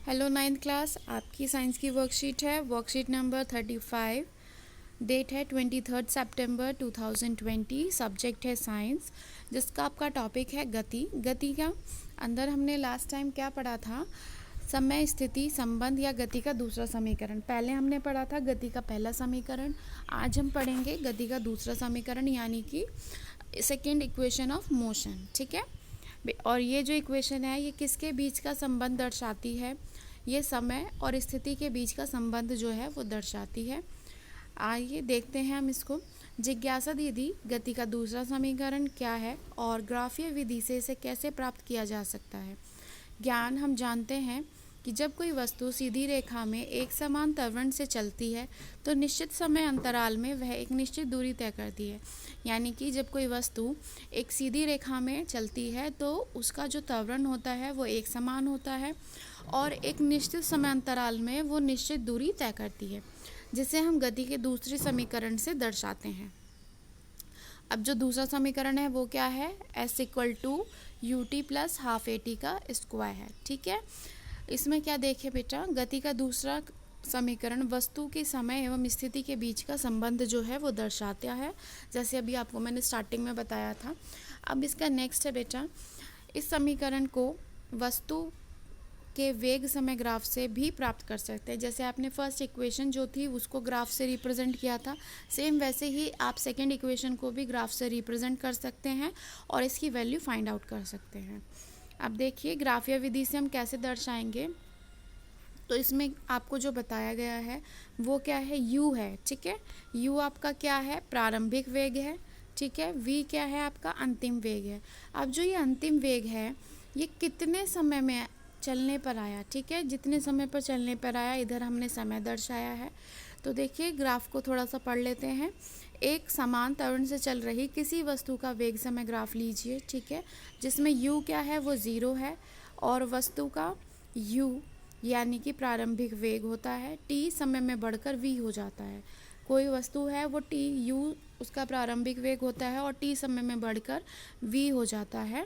Hello ninth class, आपकी science की worksheet है। Worksheet number 35। डेट है 23 सितंबर 2020। सब्जेक्ट है साइंस, जिसका आपका टॉपिक है गति। गति का अंदर हमने लास्ट टाइम क्या पढ़ा था? समय स्थिति संबंध या गति का दूसरा समीकरण। पहले हमने पढ़ा था गति का पहला समीकरण। आज हम पढ़ेंगे गति का दूसरा समीकरण, यानी कि सेकेंड इक्वेशन ऑफ मोशन। ठीक है, और ये जो इक्वेशन है ये किसके बीच का संबंध दर्शाती है? ये समय और स्थिति के बीच का संबंध जो है वो दर्शाती है। आइए देखते हैं हम इसको। जिज्ञासा दीदी, गति का दूसरा समीकरण क्या है और ग्राफीय विधि से इसे कैसे प्राप्त किया जा सकता है? ज्ञान, हम जानते हैं कि जब कोई वस्तु सीधी रेखा में एक समान त्वरण से चलती है तो निश्चित समय अंतराल में वह एक निश्चित दूरी तय करती है। यानी कि जब कोई वस्तु एक सीधी रेखा में चलती है तो उसका जो त्वरण होता है वो एक समान होता है और एक निश्चित समय अंतराल में वो निश्चित दूरी तय करती है, जिसे हम गति के दूसरे समीकरण से दर्शाते हैं। अब जो दूसरा समीकरण है वो क्या है? S = ut + ½ at का स्क्वायर है। ठीक है, इसमें क्या देखें बेटा, गति का दूसरा समीकरण वस्तु के समय एवं स्थिति के बीच का संबंध जो है वो दर्शाता है, जैसे अभी आपको मैंने स्टार्टिंग में बताया था। अब इसका नेक्स्ट है बेटा, इस समीकरण को वस्तु के वेग समय ग्राफ से भी प्राप्त कर सकते हैं। जैसे आपने फर्स्ट इक्वेशन जो थी उसको ग्राफ से रिप्रेजेंट किया था, सेम वैसे ही आप सेकंड इक्वेशन को भी ग्राफ से रिप्रेजेंट कर सकते हैं और इसकी वैल्यू फाइंड आउट कर सकते हैं। अब देखिए ग्राफीय विधि से हम कैसे दर्शाएंगे। तो इसमें आपको जो बताया गया है वो क्या है? u है। ठीक है, u आपका क्या है? प्रारंभिक वेग है। ठीक है, v क्या है? आपका अंतिम वेग है। अब जो ये अंतिम वेग है ये कितने समय में चलने पर आया? ठीक है, जितने समय पर चलने पर आया, इधर हमने समय दर्शाया है। तो देखिए ग्राफ को थोड़ा सा पढ़ लेते हैं। एक समान त्वरण से चल रही किसी वस्तु का वेग समय ग्राफ लीजिए। ठीक है, जिसमें u क्या है? वो 0 है और वस्तु का u यानी कि प्रारंभिक वेग होता है, t समय में बढ़कर v हो जाता है। कोई वस्तु है वो u उसका प्रारंभिक वेग होता है और t समय में बढ़कर v हो जाता है,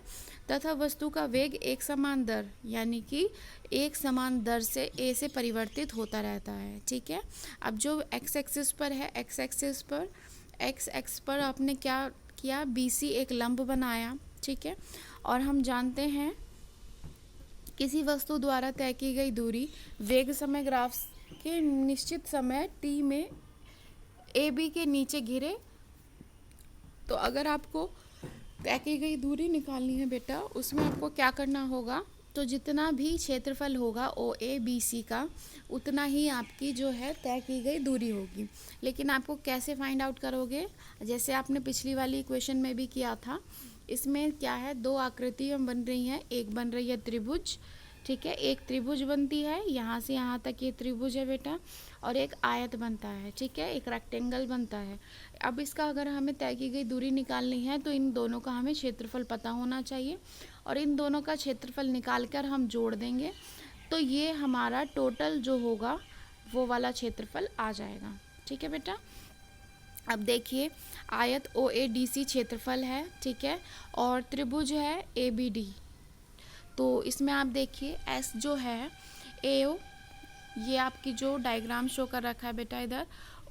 तथा वस्तु का वेग एक समान दर यानी कि एक समान दर से a से परिवर्तित होता रहता है। ठीक है, अब जो x एक्सिस पर है, x एक्सिस पर आपने क्या किया? BC एक लंब बनाया। ठीक है, और हम जानते हैं किसी वस्तु द्वारा तय की गई दूरी वेग समय ग्राफ के निश्चित समय t में AB के नीचे घिरे। तो अगर आपको तय की गई दूरी निकालनी है बेटा, उसमें आपको क्या करना होगा? तो जितना भी क्षेत्रफल होगा OABC का, उतना ही आपकी जो है तय की गई दूरी होगी। लेकिन आपको कैसे फाइंड आउट करोगे? जैसे आपने पिछली वाली इक्वेशन में भी किया था। इसमें क्या है? दो आकृतियाँ बन रही हैं। एक बन रही है त्रिभुज। ठीक है, एक त्रिभुज बनती है, यहाँ से यहाँ तक ये त्रिभुज है बेटा, और एक आयत बनता है। ठीक है, एक रेक्टेंगल बनता है। अब इसका अगर हमें तय की गई दूरी निकालनी है तो इन दोनों का हमें क्षेत्रफल पता होना चाहिए और इन दोनों का क्षेत्रफल निकाल कर हम जोड़ देंगे तो ये हमारा टोटल जो होगा वो वाला क्षेत्रफल आ जाएगा। ठीक है बेटा, अब देखिए आयत OADC क्षेत्रफल है। ठीक है, और त्रिभुज है ABD। तो इसमें आप देखिए S जो है AO, ये आपकी जो डायग्राम शो कर रखा है बेटा इधर,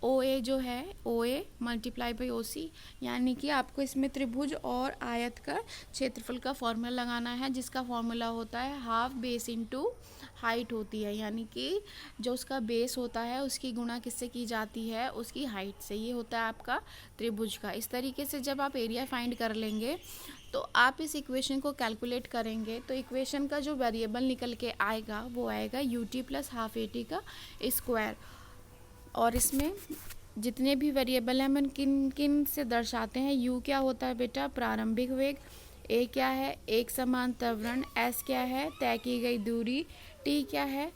OA जो है OA × OC, यानी कि आपको इसमें त्रिभुज और आयत का क्षेत्रफल का फॉर्मूला लगाना है, जिसका फॉर्मूला होता है हाफ बेस इनटू हाइट होती है, यानी कि जो उसका बेस होता है उसकी गुणा किससे की जाती है? उसकी हाइट से। ये होता है आपका त्रिभुज का। इस तरीके से जब आप एरिया फाइंड कर लेंगे तो आप इस इक्वेशन को कैलकुलेट करेंगे तो इक्वेशन का जो वेरिएबल निकल के आएगा वो आएगा ut + ½ at का स्क्वायर। और इसमें जितने भी वेरिएबल हैं हम किन किन से दर्शाते हैं? u क्या होता है बेटा? प्रारंभिक वेग। a क्या है? एक समान त्वरण। s क्या है? तय की गई दूरी। t क्या है?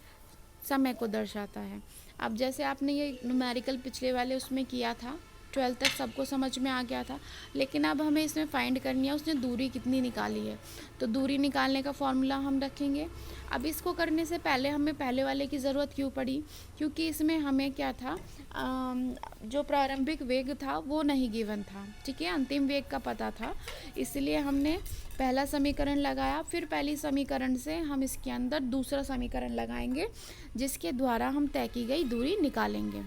समय को दर्शाता है। अब जैसे आपने ये न्यूमेरिकल पिछले वाले उसमें किया था, 12 तक सबको समझ में आ गया था, लेकिन अब हमें इसमें फाइंड करनी है उसने दूरी कितनी निकाली है। तो दूरी निकालने का फॉर्मूला हम रखेंगे। अब इसको करने से पहले हमें पहले वाले की ज़रूरत क्यों पड़ी, क्योंकि इसमें हमें क्या था, जो प्रारंभिक वेग था वो नहीं गिवन था, ठीक है, अंतिम वेग का पता था। इसलिए हमने पहला समीकरण लगाया, फिर पहली समीकरण से हम इसके अंदर दूसरा समीकरण लगाएंगे जिसके द्वारा हम तय की गई दूरी निकालेंगे।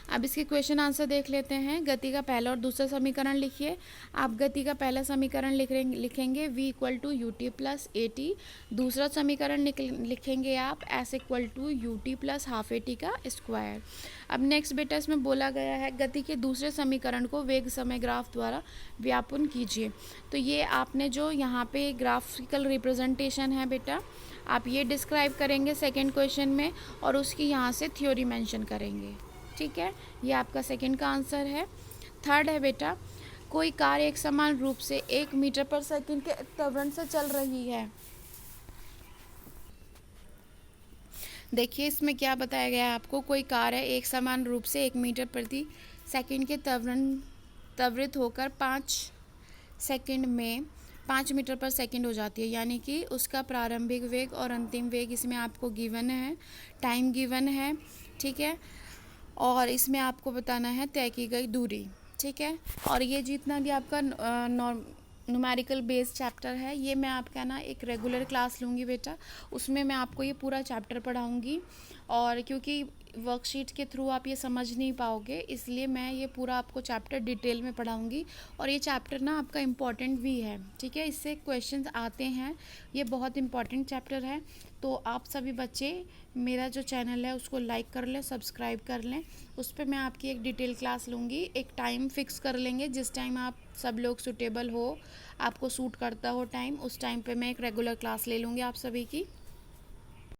अब इसके क्वेश्चन आंसर देख लेते हैं। गति का पहला और दूसरा समीकरण लिखिए। आप गति का पहला समीकरण लिखेंगे v equal to u t plus a t. दूसरा समीकरण लिखेंगे आप s equal to u t plus half a t का स्क्वायर। अब नेक्स्ट बेटा इसमें बोला गया है गति के दूसरे समीकरण को वेग समय ग्राफ द्वारा व्यापन कीजिए। तो ये आपने जो यहाँ पे ग्राफिकल रिप्रेजेंटेशन है बेटा, आप ये डिस्क्राइब करेंगे सेकेंड क्वेश्चन में और उसकी यहाँ से थ्योरी मेंशन करेंगे, ठीक है। ये आपका सेकंड का आंसर है। थर्ड है बेटा, कोई कार एक समान रूप से 1 मीटर पर सेकंड के त्वरण से चल रही है। देखिए इसमें क्या बताया गया है आपको, कोई कार है एक समान रूप से 1 मीटर प्रति सेकंड के त्वरित होकर 5 सेकंड में 5 मीटर पर सेकंड हो जाती है, यानी कि उसका प्रारंभिक वेग और अंतिम वेग इसमें आपको गिवन है, टाइम गिवन है, ठीक है, और इसमें आपको बताना है तय की गई दूरी, ठीक है। और ये जितना भी आपका न्यूमेरिकल बेस चैप्टर है, ये मैं आपका ना एक रेगुलर क्लास लूँगी बेटा, उसमें मैं आपको ये पूरा चैप्टर पढ़ाऊँगी। और क्योंकि वर्कशीट के थ्रू आप ये समझ नहीं पाओगे, इसलिए मैं ये पूरा आपको चैप्टर डिटेल में पढ़ाऊँगी। और ये चैप्टर ना आपका इम्पॉर्टेंट भी है, ठीक है, इससे क्वेश्चंस आते हैं, ये बहुत इम्पॉर्टेंट चैप्टर है। तो आप सभी बच्चे मेरा जो चैनल है उसको लाइक कर लें, सब्सक्राइब कर लें, उस पर मैं आपकी एक डिटेल क्लास लूँगी। एक टाइम फिक्स कर लेंगे, जिस टाइम आप सब लोग सूटेबल हो, आपको सूट करता हो टाइम, उस टाइम पे मैं एक रेगुलर क्लास ले लूँगी आप सभी की।